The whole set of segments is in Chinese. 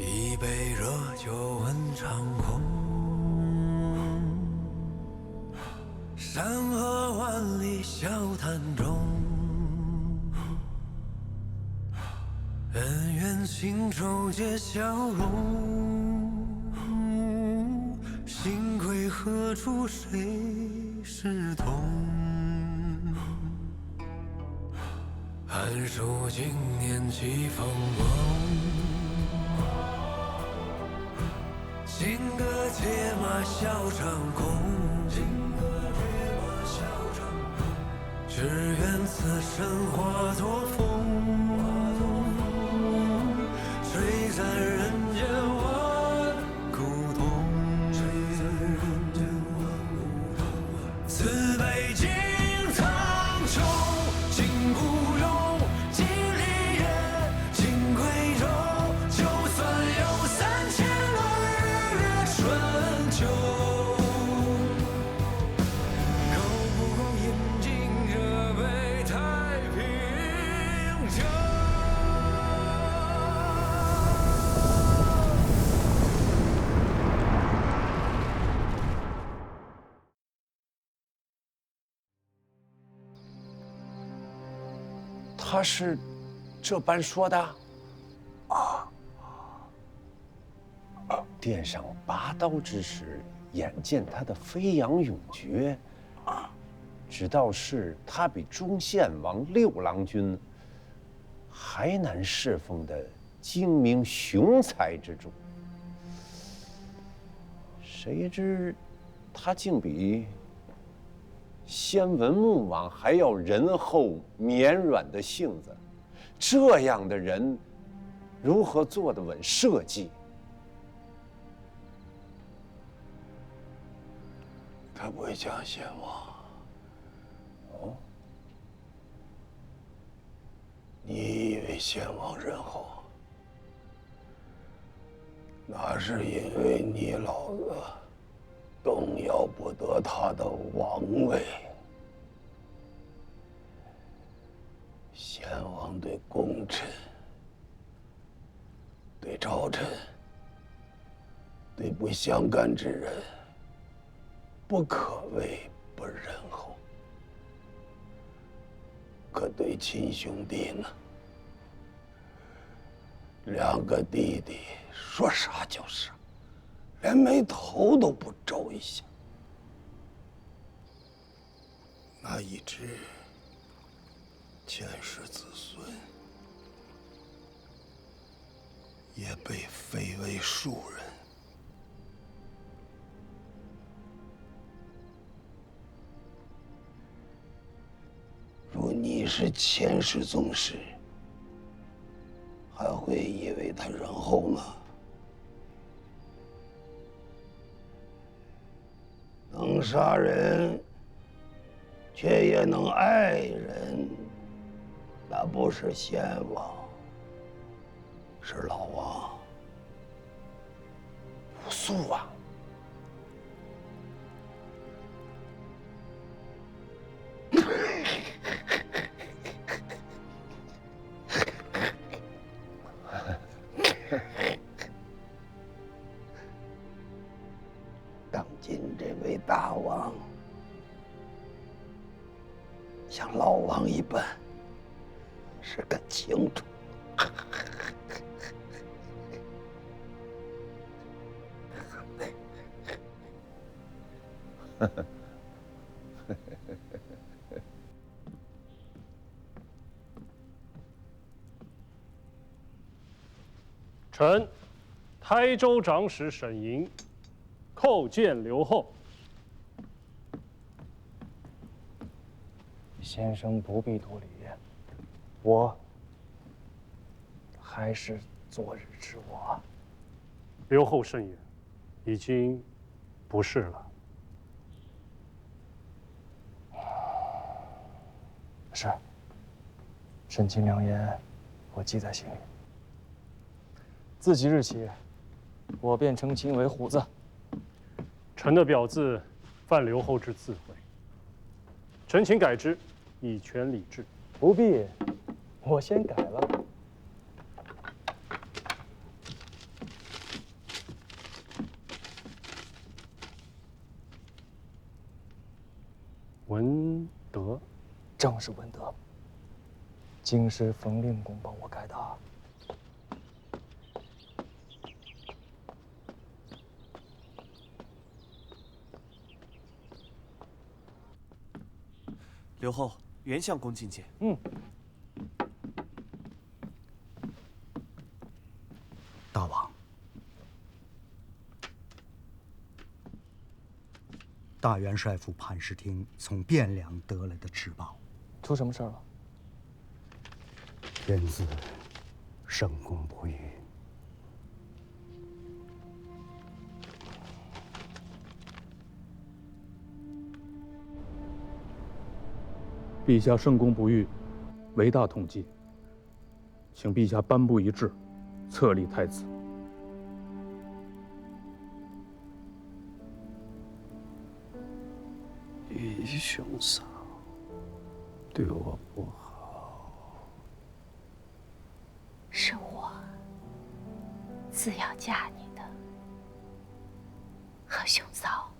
一杯热酒问长空，山河万里笑谈中，恩怨情仇皆消融。心归何处谁是同？寒暑经年几风光，金戈铁马笑长空。只愿此生化作风，吹散人间万古痛。此北京苍穹，今孤勇，今离别，今归舟。就算有3000个日月春秋，够不够饮尽这杯太平酒？他是这般说的啊。殿上拔刀之时，眼见他的飞扬永绝，只道是他比忠献王6郎君还难侍奉的精明雄才之主。谁知他竟比先文穆王还要仁厚绵软的性子，这样的人如何坐得稳社稷？他不会讲先王。哦，你以为先王仁厚，那是因为你老子动摇不得他的王位。先王对功臣、对朝臣、对不相干之人，不可谓不仁厚。可对亲兄弟呢，2个弟弟说啥就啥，连眉头都不皱一下。那一支前世子孙也被废为庶人。如你是前世宗室，还会以为他仁厚吗？能杀人，却也能爱人，那不是先王，是老王。不肃啊！当今这位大王，像老王一般，是个清楚。臣台州长史沈莹叩见刘后。先生不必多礼，我还是昨日之我。刘后慎言，已经不是了。是，沈清良言，我记在心里。自即日起，我便称卿为虎子。臣的表字犯刘后之自讳，臣请改之，以全礼制。不必，我先改了。文德，正是文德。经师冯令公帮我改的。刘后，袁相公觐见。大王，大元帅府判事厅从汴梁得来的旨报，出什么事儿了？天子圣公不虞。陛下圣公不虞，为大统计，请陛下颁布一制，册立太子。于兄嫂对我不好，是我自要嫁你的，和兄嫂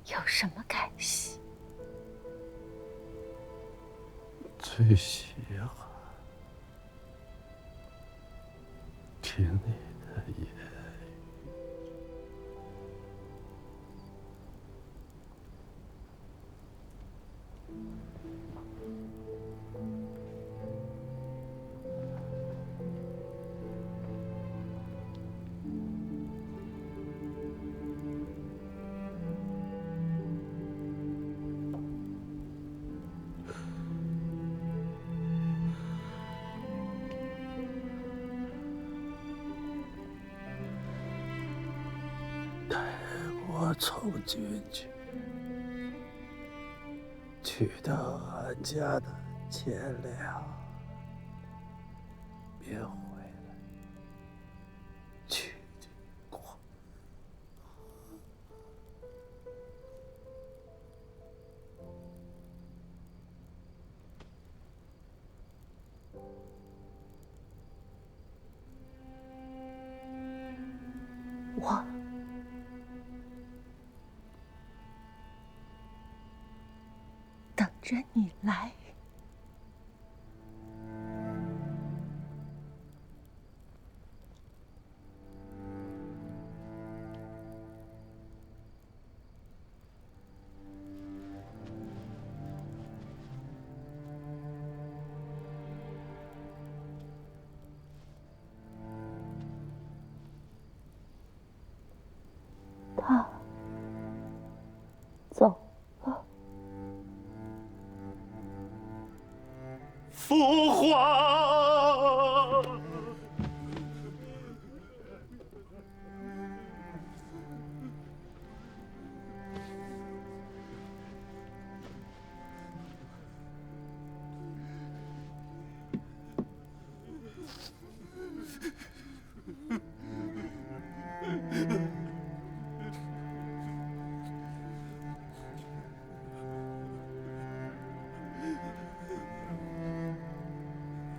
有什么干系？最稀罕听你的言语。我从军去到俺家的钱粮，别回来去地过。我等着你来。他走了。父皇，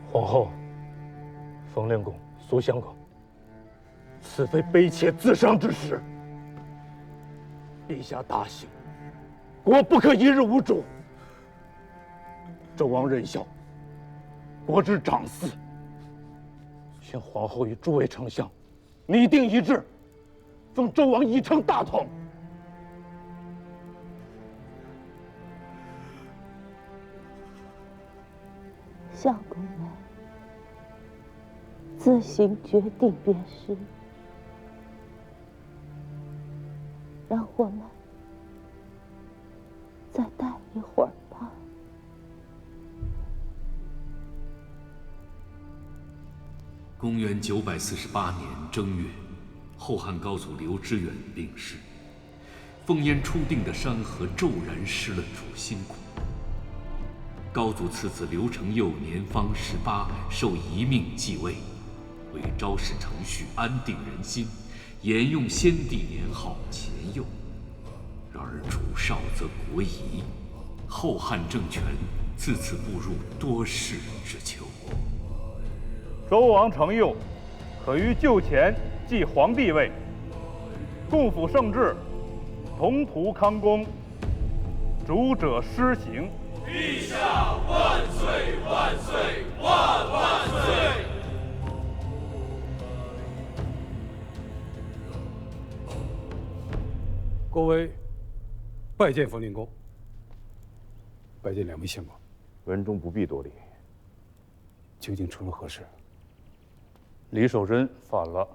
皇后，冯令公、苏相公，此非卑怯自伤之时。陛下大幸，国不可一日无主。周王任孝，国之长嗣，请皇后与诸位丞相拟定一制，封周王以称大统。相公们自行决定便是，让我们再待一会儿吧。公元948年正月，后汉高祖刘知远病逝，烽烟初定的山河骤然失了主心骨。高祖次子刘承佑年方18，受遗命继位，为昭示程序，安定人心，沿用先帝年号前佑。然而主少则国疑，后汉政权自此步入多事之秋。周王承佑可于就前继皇帝位，共辅圣制，同图康公，主者施行。陛下万岁万岁万万岁！各位，拜见冯令公，拜见两位相公。文中不必多礼。究竟出了何事？李守贞反了。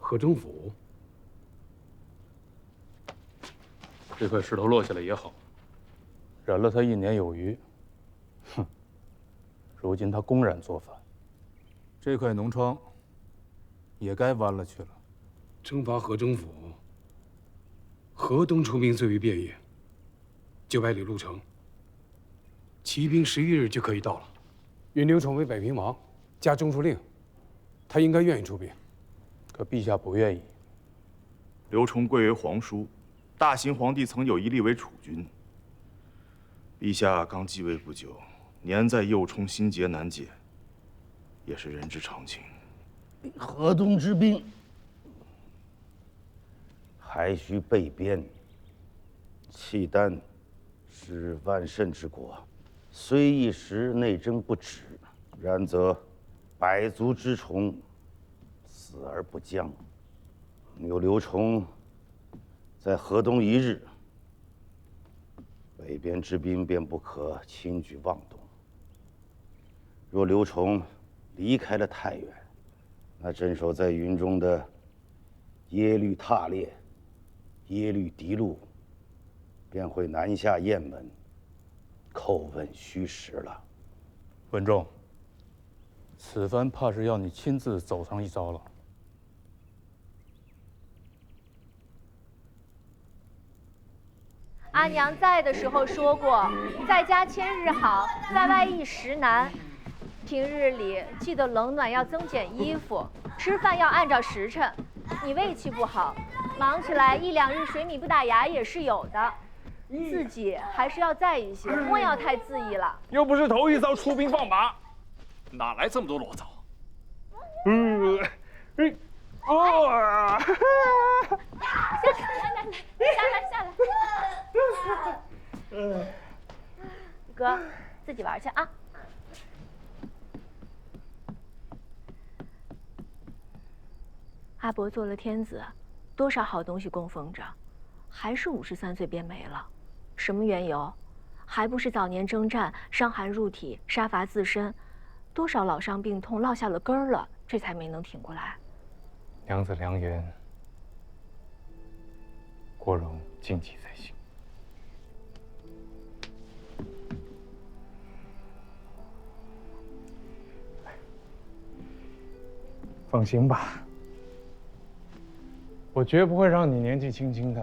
河中府。这块石头落下来也好，忍了他1年有余。哼，如今他公然作反，这块脓疮也该弯了去了。征伐河中府，河东出兵最为便业，900里路程，骑兵11日就可以到了。允刘崇为北平王，加中书令，他应该愿意出兵。可陛下不愿意。刘崇贵为皇叔，大秦皇帝曾有一立为储君。陛下刚继位不久，年在幼冲，心结难解，也是人之常情。河东之兵还需备边。契丹是万甚之国，虽一时内争不止，然则百足之虫，死而不僵。有刘崇在河东一日，北边之兵便不可轻举妄动。若刘崇离开了太原，那镇守在云中的耶律闼烈、耶律狄禄便会南下雁门，叩问虚实了。文仲，此番怕是要你亲自走上一遭了。阿娘在的时候说过，在家千日好，在外一时难。平日里记得冷暖要增减衣服，吃饭要按照时辰。你胃气不好，忙起来1、2日水米不打牙也是有的。自己还是要在意些，莫要太恣意了。又不是头一遭出兵放马，哪来这么多裸澡？下来，哥，自己玩去啊。阿伯做了天子，多少好东西供奉着，还是53岁便没了，什么缘由？还不是早年征战，伤寒入体，杀伐自身，多少老伤病痛落下了根儿了，这才没能挺过来。娘子良言，国荣谨记在心。放心吧，我绝不会让你年纪轻轻的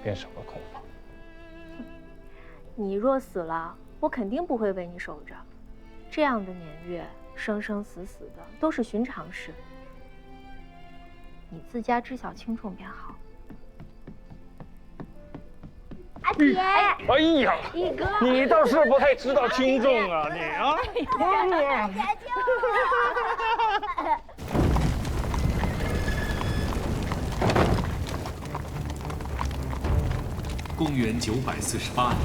便守了空房。你若死了，我肯定不会为你守着。这样的年月，生生死死的都是寻常事。你自家知晓轻重便好。阿姐，哎呀，一哥，你倒是不太知道轻重啊，你啊！公元948年，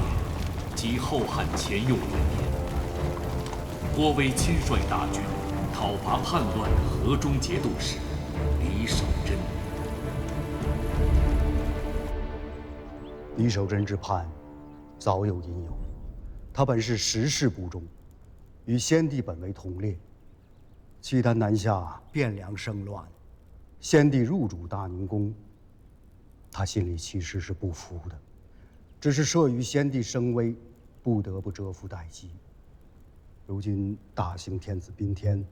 即后汉乾佑元年，郭威亲率大军讨伐叛乱的河中节度使李守贞。李守贞之叛，早有因由。他本是时势不中，与先帝本为同列。契丹南下，汴梁生乱，先帝入主大宁宫，他心里其实是不服的，只是慑于先帝声威，不得不蛰伏待机。如今大兴天子宾天，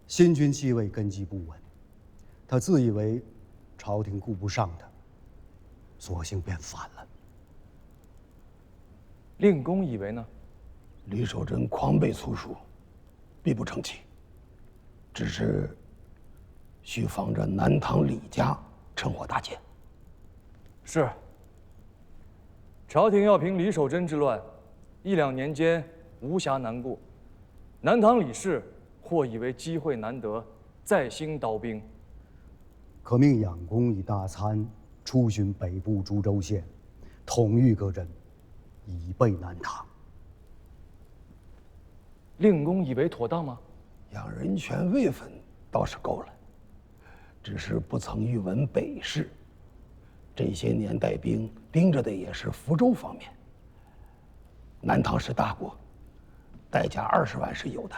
新君继位根基不稳，他自以为朝廷顾不上他，索性便反了。令公以为呢？李守贞狂悖粗疏，必不成器。只是需防着南唐李家趁火大劫。是。朝廷要平李守贞之乱，1、2年间无暇难顾。南唐李氏或以为机会难得，再兴刀兵。可命养公以大参出巡北部株洲县，统御各镇，以备南唐。令公以为妥当吗？养人权位分倒是够了，只是不曾预闻北事。这些年带兵盯着的也是福州方面。南唐是大国，代价20万是有的。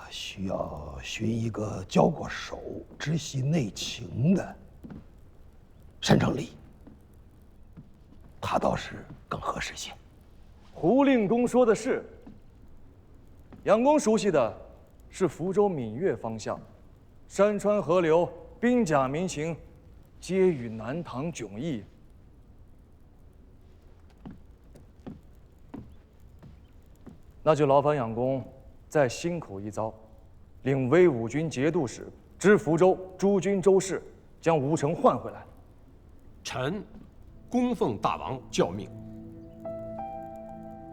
需要寻一个交过手、知悉内情的单成礼，他倒是更合适些。胡令公说的是，杨公熟悉的是福州闽粤方向，山川河流、兵甲民情，皆与南唐迥异。那就劳烦杨公再辛苦一遭，领威武军节度使知福州诸军州事，将吴成换回来。臣恭奉大王教命。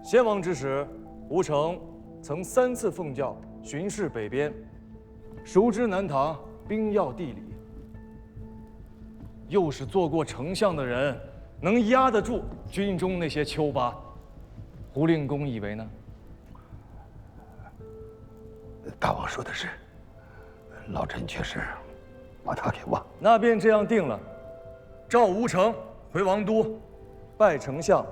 先王之时，吴成曾3次奉教巡视北边，熟知南唐兵要地理。又是做过丞相的人，能压得住军中那些丘巴。胡令公以为呢？大王说的是，老臣却是把他给忘。那便这样定了，召吴成回王都，拜丞相，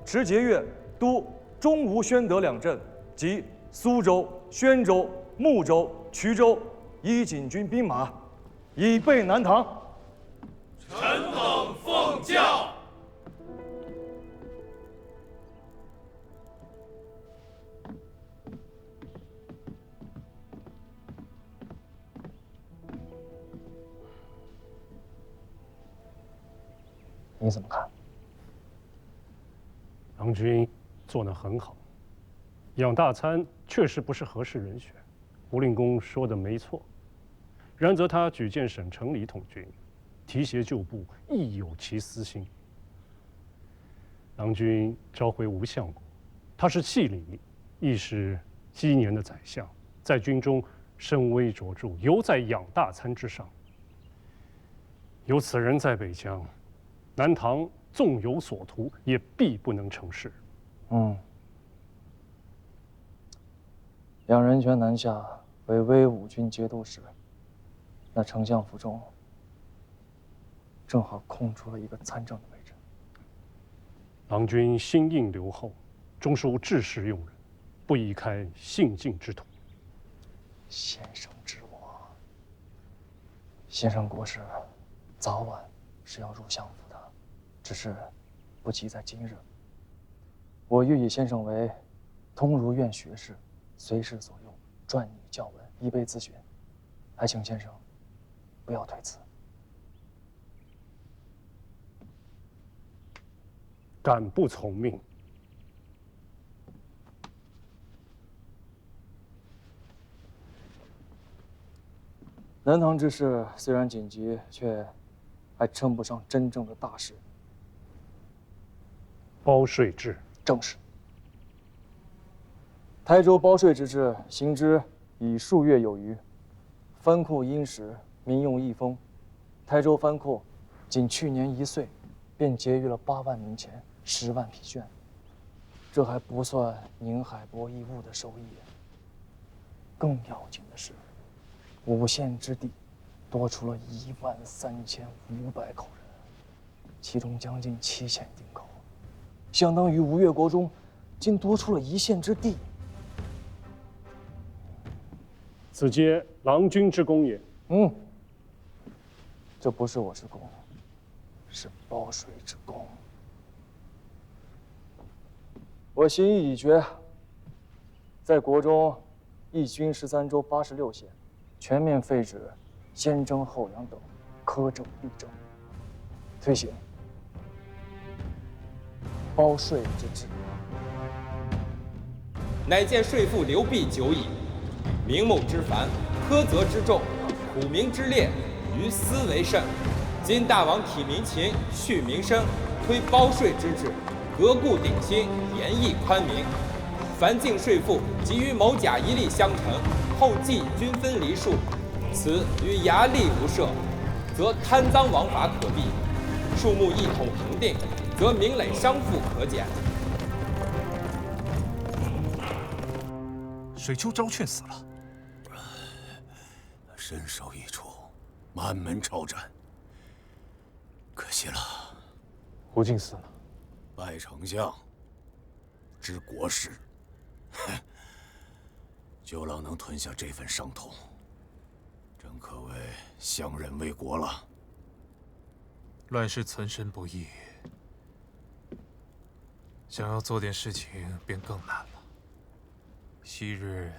持节钺、都、中吴、宣德2镇及苏州、宣州、睦州、衢州，依锦军兵马，以备南唐。臣等奉教。你怎么看？郎君做得很好，养大参确实不是合适人选。胡令公说的没错，然则他举荐沈成礼统军，提携旧部，亦有其私心。郎君召回吴相国，他是弃礼，亦是积年的宰相，在军中声威卓著，犹在养大参之上。有此人在北疆，南唐纵有所图，也必不能成事。养人权南下为威武军节度使，那丞相府中正好空出了一个参政的位置。郎君心应留后，终属治世用人，不宜开信进之途。先生知我，先生国事早晚是要入相府的，只是不急在今日。我欲以先生为通儒院学士，随时左右，撰拟教文，以备咨询。还请先生不要推辞。敢不从命？南唐之事虽然紧急，却还称不上真正的大事。包税制，正是。台州包税之制行之已数月有余，藩库殷实，民用一丰。台州藩库仅去年1岁，便结余了8万民钱，10万匹绢。这还不算宁海博弈物的收益。更要紧的是，5县之地多出了13500口人，其中将近7县丁口，相当于吴越国中竟多出了1县之地。此皆郎君之功也。这不是我之功，是包税之功。我心意已决，在国中一军13州86县，全面废止先征后养等苛政弊政，推行包税之制。乃见税赋流弊久矣，明目之繁，苛责之重，苦民之烈，于斯为甚。今大王体民情，恤民生，推包税之制，革故鼎新，严义宽明。凡境税赋，即于某甲一例相承，后计均分厘数，此与衙吏无涉，则贪赃枉法可避；数目一统恒定，则民累商赋可减。水丘昭劝死了，身首异处，满门抄斩，可惜了。胡进死了，拜丞相，知国事，九郎能吞下这份伤痛，真可谓相忍为国了。乱世存身不易，想要做点事情便更难了。昔日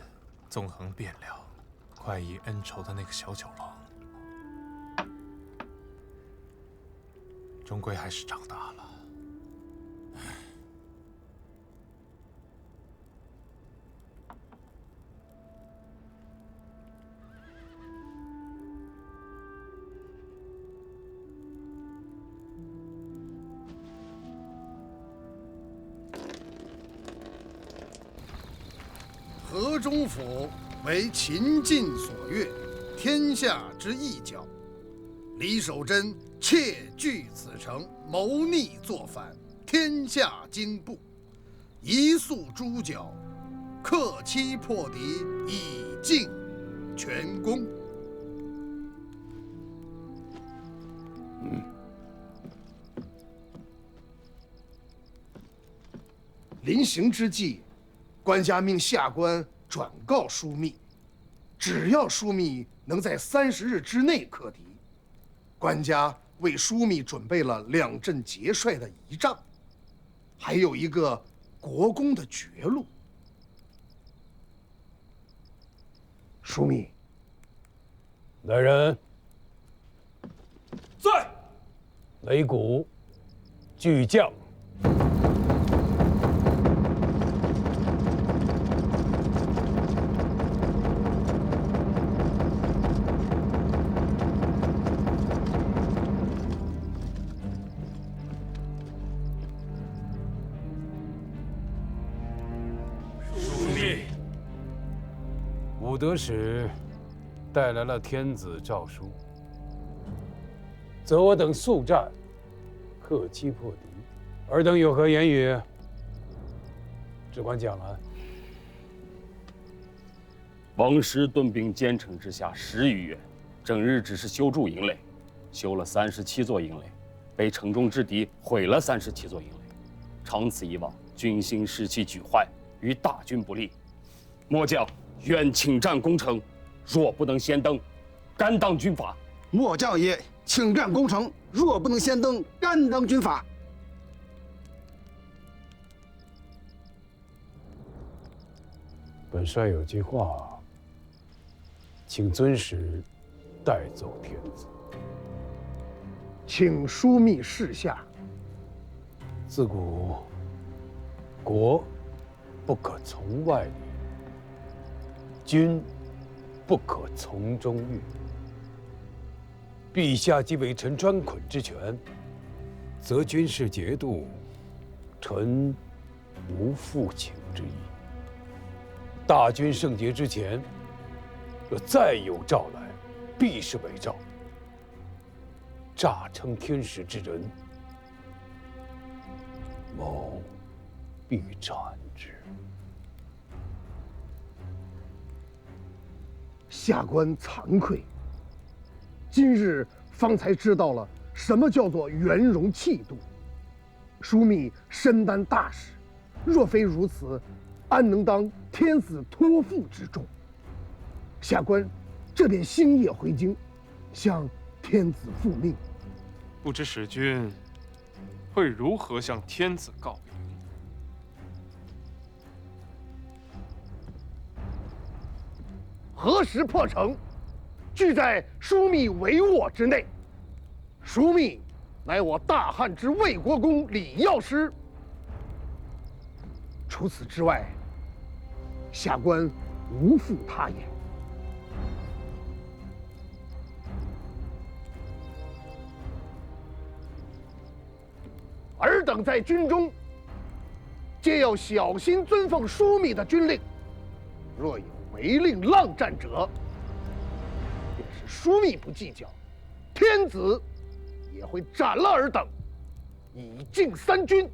纵横汴梁、快意恩仇的那个小九郎，终归还是长大了。河中府为秦晋所阅，天下之一角。李守贞窃据此城，谋逆作反，天下惊怖，一肃诛剿，克期破敌，以尽全功。临行之际，官家命下官转告枢密，只要枢密能在30日之内克敌，官家为枢密准备了2镇节帅的仪仗，还有一个国公的爵禄。枢密，来人，在。擂鼓，巨将。武德使带来了天子诏书，则我等速战，克期破敌。尔等有何言语？只管讲来。王师顿兵兼程之下10余月，整日只是修筑营垒，修了37座营垒，被城中之敌毁了37座营垒。长此以往，军心士气俱坏，于大军不利。末将愿请战攻城，若不能先登，甘当军法。末将也请战攻城，若不能先登，甘当军法。本帅有句话，请尊使带走天子。请枢密示下。自古国不可从外理，君不可从中御。陛下既为臣专捆之权，则军事节度，臣无复请之意。大军圣节之前，若再有诏来，必是伪诏，诈称天使之人，某必斩之。下官惭愧，今日方才知道了什么叫做圆融气度。枢密身担大事，若非如此，安能当天子托付之重？下官这便星夜回京，向天子复命。不知使君会如何向天子告明？何时破城，俱在枢密帷幄之内。枢密乃我大汉之魏国公李药师。除此之外，下官无复他言。尔等在军中，皆要小心遵奉枢密的军令。若有违令浪战者，便是枢密不计较，天子也会斩了尔等，以尽三军。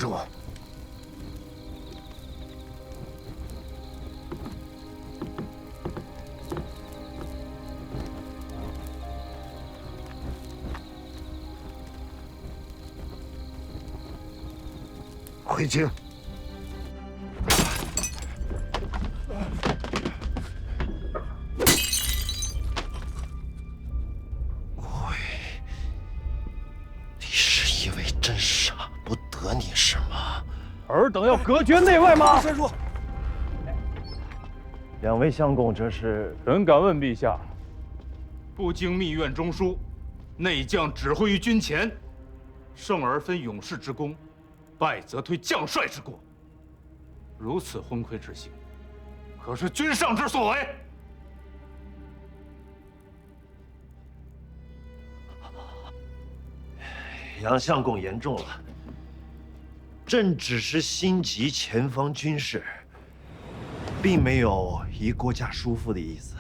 住！回京。你是以为朕杀不得你是吗？尔等要隔绝内外吗？山叔，两位相公，这是？臣敢问陛下，不经密院中书，内将指挥于军前，胜而分勇士之功，败则推将帅之过。如此昏聩之行，可是君上之所为？杨相公言重了。朕只是心急前方军事，并没有移国家叔父的意思。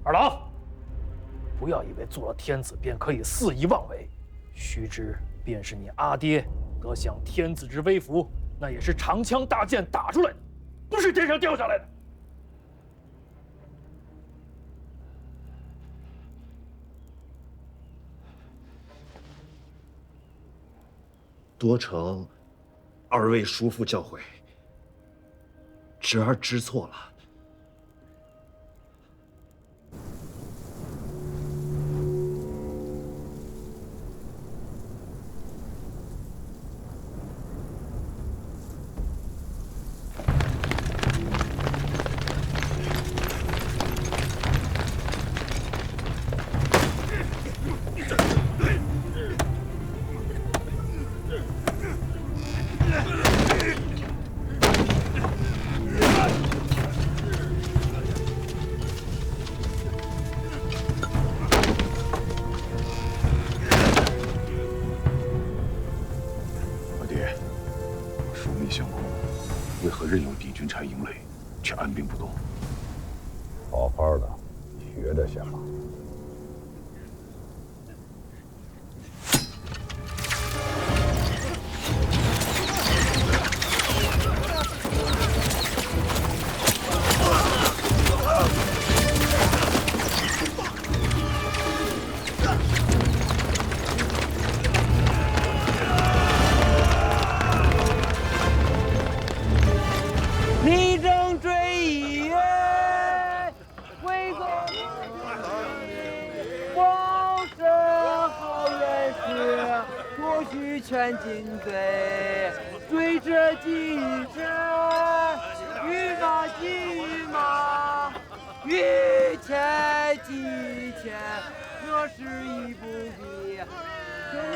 二郎，不要以为做了天子便可以肆意妄为，须知便是你阿爹得享天子之威福，那也是长枪大剑打出来的，不是天上掉下来的。多承二位叔父教诲，侄儿知错了。为何任由敌军拆营垒，却按兵不动？好好的学着想。力争追忆，为国王生好元士，多须全进队，追着几声，欲马骑马，欲前即前，若是已不必，兄弟，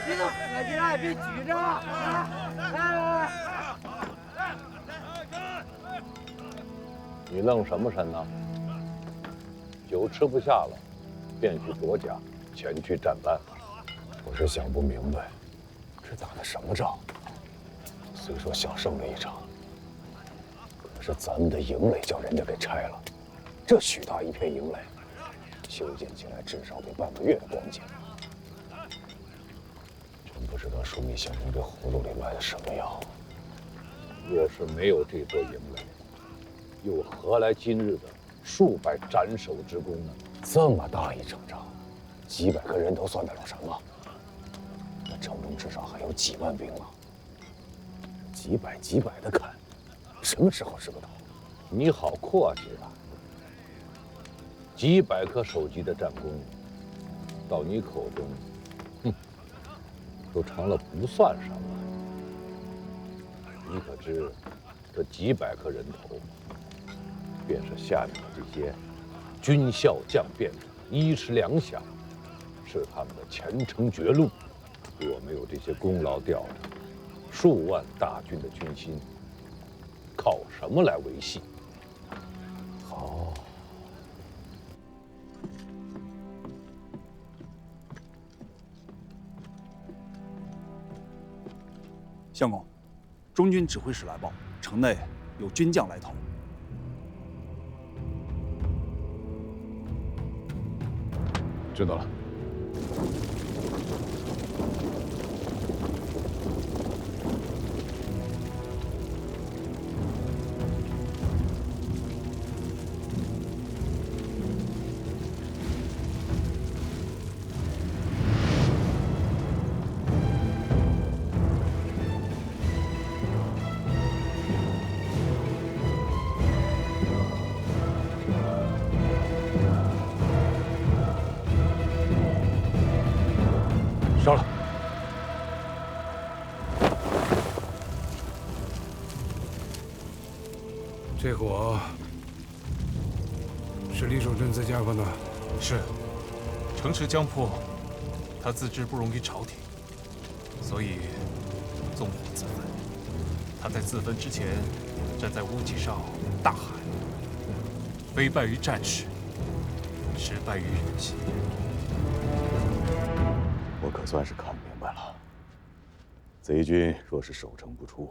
你都喝起来，别举着啊！来。你愣什么神呢？酒吃不下了，便去夺甲，前去战班。我是想不明白，这打的什么仗？虽说小胜了一场，可是咱们的营垒叫人家给拆了，这许大一片营垒，修建起来至少得半个月的光景。真不知道枢密相公这葫芦里卖的什么药。若是没有这座营垒，又何来今日的数百斩首之功呢？这么大一场仗，几百个人头算得了什么？那城中至少还有几万兵马，几百的砍，什么时候是个头？你好阔气啊！几百颗首级的战功，到你口中，都成了不算什么。你可知，这几百颗人头，便是下面的这些军校将变的衣食粮饷，是他们的前程绝路。若没有这些功劳吊着，数万大军的军心，靠什么来维系？好，相公，中军指挥使来报，城内有军将来投。知道了。这火是李守贞自家放的。是，城池将破，他自知不容于朝廷，所以纵火自焚。他在自焚之前，站在屋脊上大喊：“非败于战士，实败于人心。”我可算是看明白了，贼军若是守城不出，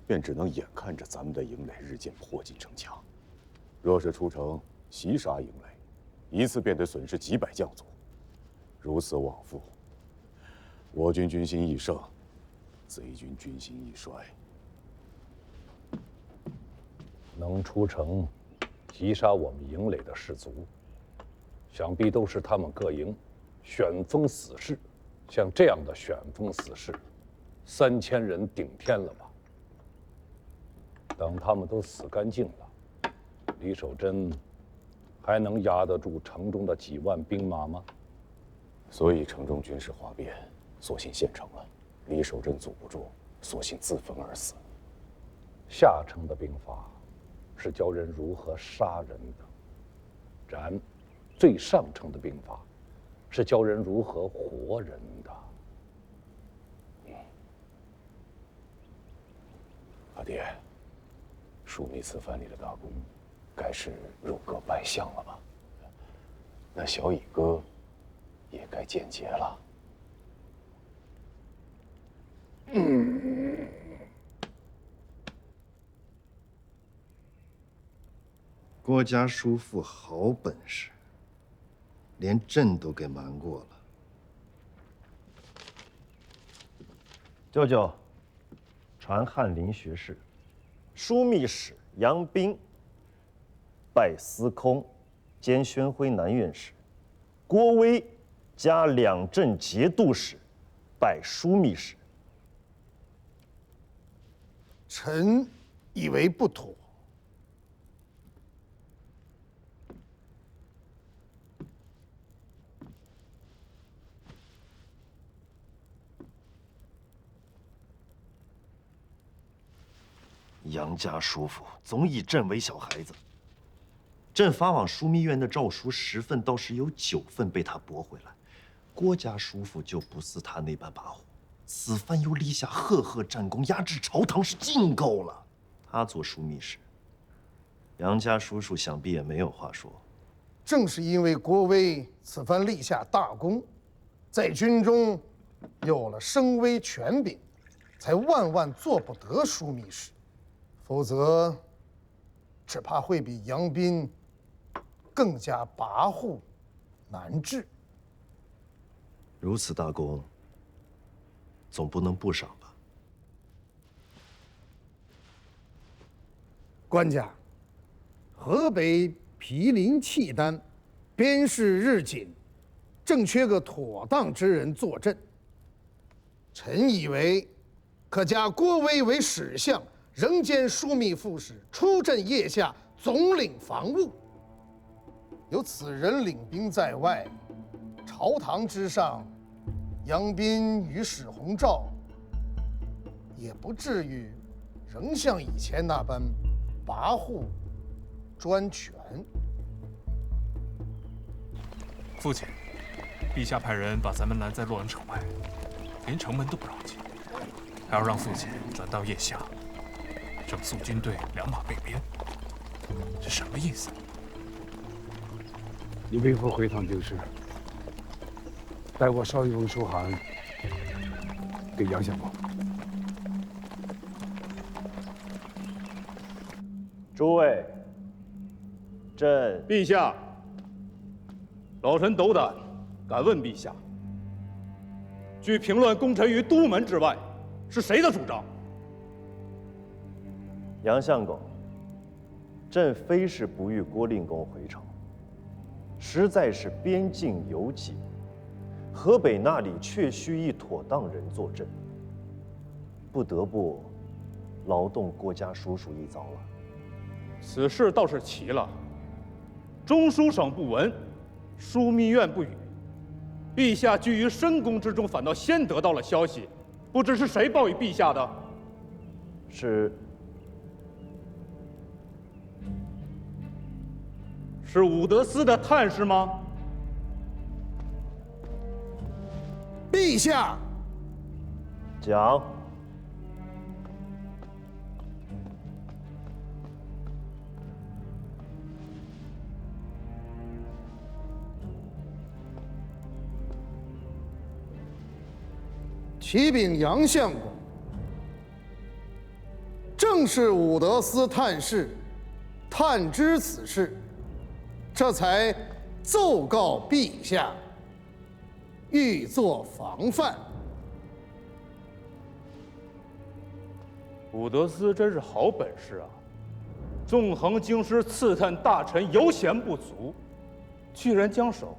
便只能眼看着咱们的营垒日渐迫近城墙；若是出城袭杀营垒，一次便得损失几百将卒。如此往复，我军军心易盛，贼军军心易衰。能出城击杀我们营垒的士卒，想必都是他们各营选封死士。像这样的选封死士，3000人顶天了吧？等他们都死干净了，李守贞还能压得住城中的几万兵马吗？所以城中军事哗变，索性献城了。李守贞阻不住，索性自焚而死。下城的兵法是教人如何杀人的，然最上乘的兵法是教人如何活人的。阿爹，枢密此番里的大功，该是入阁拜相了吧？那小乙哥也该见节了。郭家叔父好本事，连朕都给瞒过了。舅舅，传翰林学士，枢密使杨斌拜司空兼宣徽南院使，郭威加两镇节度使，拜枢密使。臣以为不妥。杨家叔父总以朕为小孩子。朕发往枢密院的诏书10份，倒是有9份被他驳回来。郭家叔父就不似他那般跋扈，此番又立下赫赫战功，压制朝堂是尽够了。他做枢密使，杨家叔叔想必也没有话说。正是因为郭威此番立下大功，在军中有了声威权柄，才万万做不得枢密使。否则，只怕会比杨斌更加跋扈难治。如此大功，总不能不赏吧？官家，河北毗邻契丹，边事日紧，正缺个妥当之人坐镇。臣以为，可加郭威为使相，仍兼枢密副使，出镇腋下，总领防务。有此人领兵在外，朝堂之上，杨斌与史弘照也不至于仍像以前那般跋扈专权。父亲，陛下派人把咱们拦在洛阳城外，连城门都不让进，还要让父亲转到腋下，整肃军队2马备边，这什么意思？你为何回堂京师？待我捎一封书函给杨相公。诸位，朕陛下，老臣斗胆，敢问陛下，据平乱功臣于都门之外，是谁的主张？杨相公，朕非是不与郭令公回城，实在是边境有紧，河北那里确需一妥当人坐镇，不得不劳动郭家叔叔一遭了。此事倒是奇了，中书省不闻，枢密院不语，陛下居于深宫之中，反倒先得到了消息，不知是谁报与陛下的？是是武德司的探视吗？陛下，讲。启禀杨相公，正是武德司探视，探知此事，这才奏告陛下，欲作防范。武德司真是好本事啊！纵横京师，刺探大臣犹嫌不足，居然将手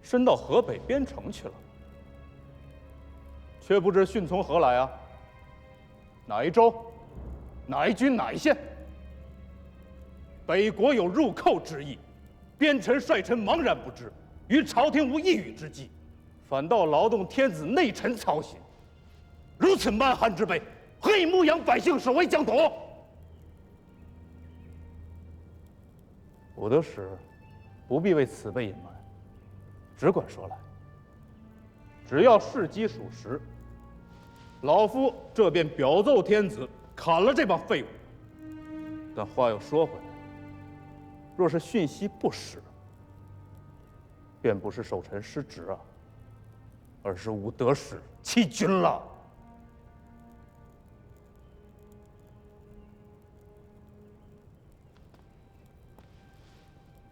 伸到河北边城去了。却不知讯从何来啊？哪一州？哪一军？哪一县？北国有入寇之意，边臣率臣茫然不知，与朝廷无一语之计，反倒劳动天子内臣操心。如此蛮汉之辈，何以牧养百姓，守卫疆土？武德使不必为此辈隐瞒，只管说来。只要事机属实，老夫这便表奏天子，砍了这帮废物。但话又说回来，若是讯息不实，便不是守臣失职啊，而是武德使欺君了。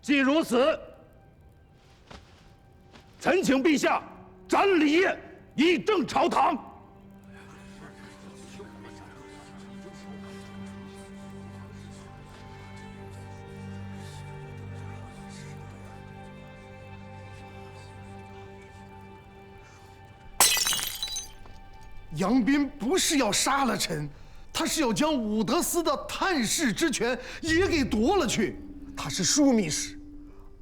既如此，臣请陛下斩李业，以正朝堂。杨斌不是要杀了臣，他是要将武德司的探视之权也给夺了去。他是枢密使，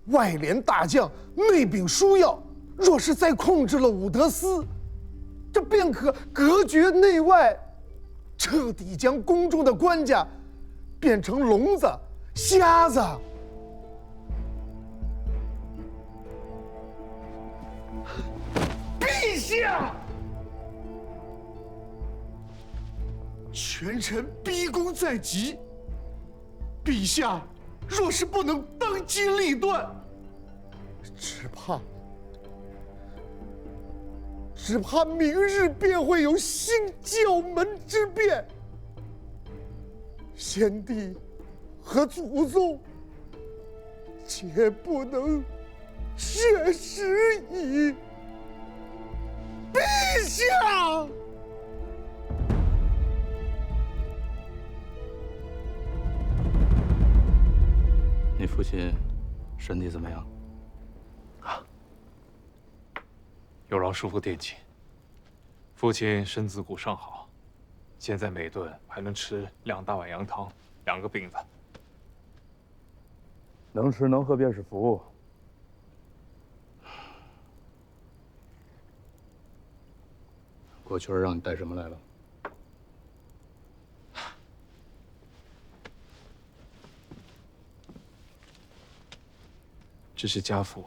外联大将，内禀枢要。若是再控制了武德司，这便可隔绝内外，彻底将宫中的官家变成聋子、瞎子。陛下！权臣逼宫在即，陛下若是不能当机立断，只怕明日便会有新教门之变，先帝和祖宗皆不能确实矣。陛下！你父亲身体怎么样？有劳叔父惦记。父亲身子骨尚好，现在每顿还能吃2大碗羊汤，2个饼子。能吃能喝便是福。过去儿让你带什么来了？这是家父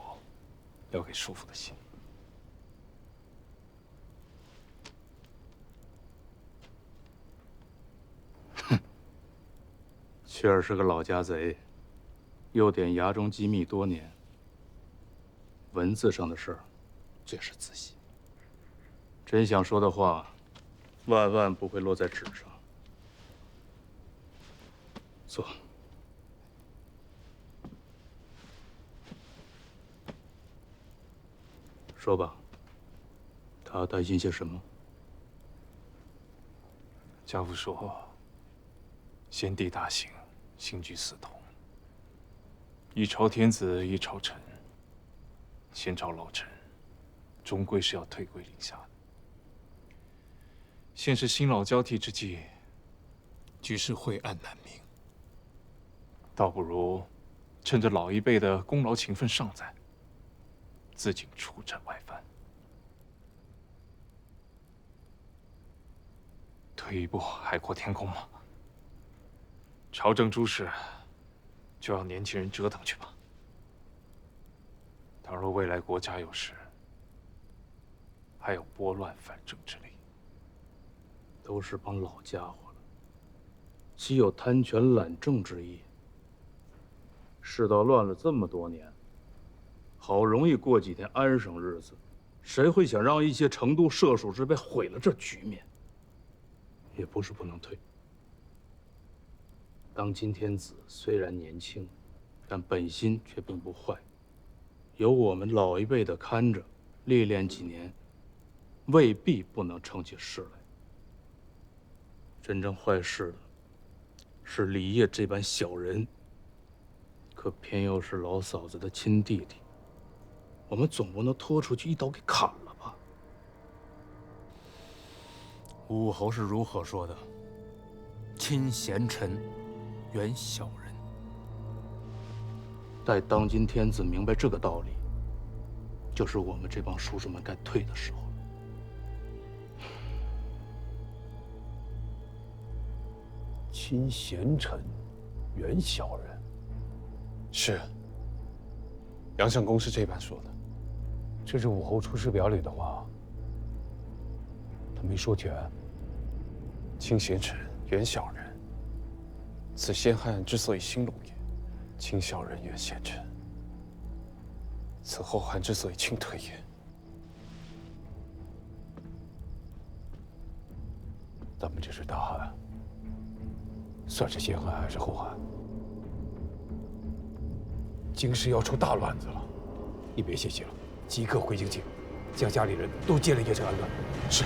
要给叔父的信。雀儿是个老家贼，诱点衙中机密多年。文字上的事儿，最是仔细。真想说的话，万万不会落在纸上。坐。说吧，他担心些什么？家父说，先帝大行，心居四统，一朝天子一朝臣，先朝老臣，终归是要退归临下的。现是新老交替之际，局势晦暗难明，倒不如趁着老一辈的功劳情分尚在，自请出战外藩，退一步海阔天空嘛。朝政诸事，就让年轻人折腾去吧。倘若未来国家有事，还有拨乱反正之力。都是帮老家伙了，岂有贪权揽政之意？世道乱了这么多年，好容易过几天安生日子，谁会想让一些程度涉属之辈毁了这局面？也不是不能退。当今天子虽然年轻，但本心却并不坏，有我们老一辈的看着，历练几年，未必不能成起事来。真正坏事的，是李烨这般小人，可偏又是老嫂子的亲弟弟，我们总不能拖出去一刀给砍了吧？武侯是如何说的？亲贤臣，远小人。待当今天子明白这个道理，就是我们这帮叔叔们该退的时候了。亲贤臣，远小人。是，杨相公是这般说的。这是武侯出师表里的话，他没说全。亲贤臣，远小人，此先汉之所以兴隆也；亲小人，远贤臣，此后汉之所以倾颓也。咱们这是大汉，算是先汉还是后汉？京师要出大乱子了，你别歇息了，即刻回京去，将家里人都接来邺城安顿。是。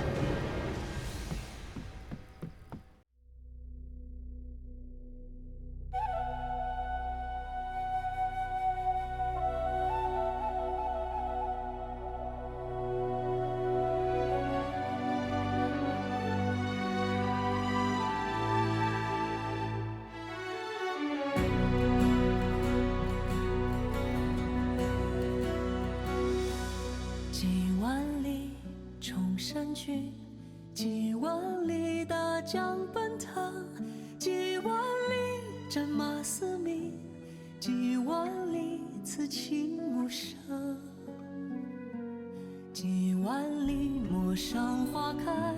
几万里冲山去，几万里大江奔腾，几万里战马嘶鸣，几万里此情无声，几万里陌上花开。